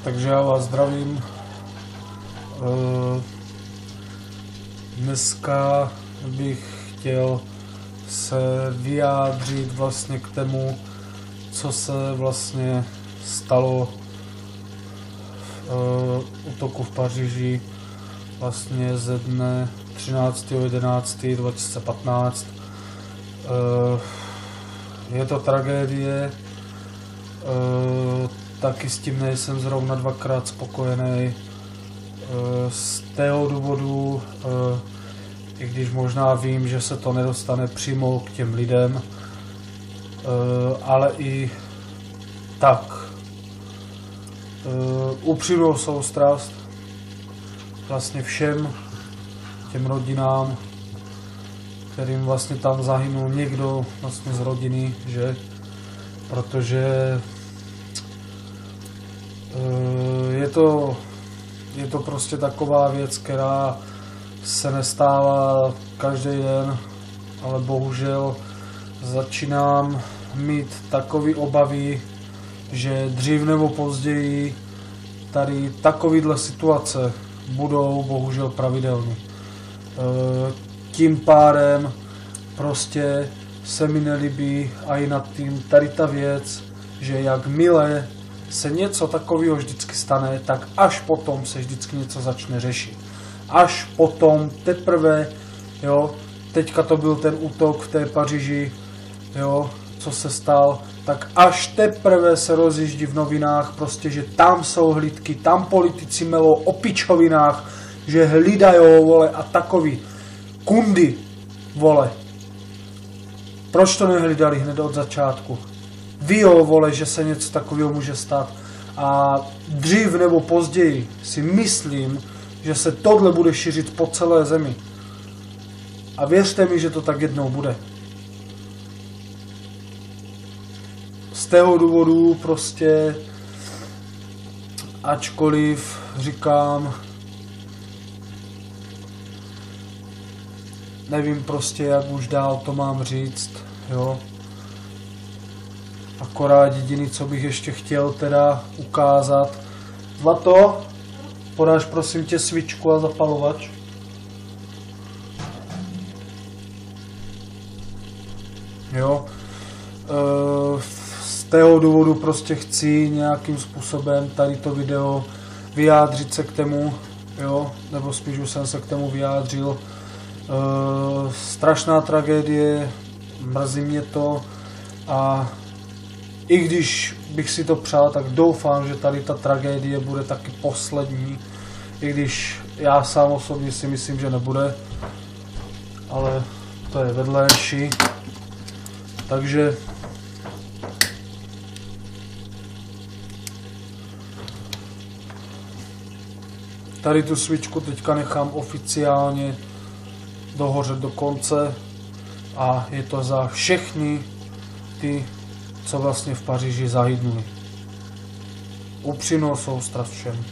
Takže já vás zdravím. Dneska bych chtěl se vyjádřit vlastně k tomu, co se vlastně stalo v útoku v Paříži vlastně ze dne 13.11.2015. Je to tragédie, taky s tím nejsem zrovna dvakrát spokojený. Z tého důvodu, i když možná vím, že se to nedostane přímo k těm lidem, ale i tak upřímnou soustrast vlastně všem těm rodinám, kterým vlastně tam zahynul někdo vlastně z rodiny, že? Protože je to prostě taková věc, která se nestává každý den, ale bohužel začínám mít takové obavy, že dřív nebo později tady takovéhle situace budou bohužel pravidelné. Tím pádem prostě se mi nelíbí a i nad tím tady ta věc, že jakmile se něco takového vždycky stane, tak až potom se vždycky něco začne řešit. Až potom teprve, jo, teďka to byl ten útok v té Paříži, jo, co se stal, tak až teprve se rozjíždí v novinách, prostě, že tam jsou hlídky, tam politici melou o pičovinách, že hlídajou, vole, a takový kundy, vole. Proč to nehlídali hned od začátku? Ví, vole, že se něco takového může stát. A dřív nebo později si myslím, že se tohle bude šířit po celé zemi. A věřte mi, že to tak jednou bude. Z tého důvodu prostě, ačkoliv říkám, nevím prostě, jak už dál to mám říct, jo. Akorát jediný, co bych ještě chtěl teda ukázat. Zlato, podáš prosím tě svíčku a zapalovač. Jo. Z tého důvodu prostě chci nějakým způsobem tady to video vyjádřit se k tomu, jo, nebo spíš už jsem se k tomu vyjádřil. Strašná tragédie, mrzí mě to a i když bych si to přál, tak doufám, že tady ta tragédie bude taky poslední, i když já sám osobně si myslím, že nebude, ale to je vedlejší. Takže tady tu svíčku teďka nechám oficiálně dohořet do konce a je to za všechny ty, co vlastně v Paříži zahynuli. Upřímnou soustrast všem.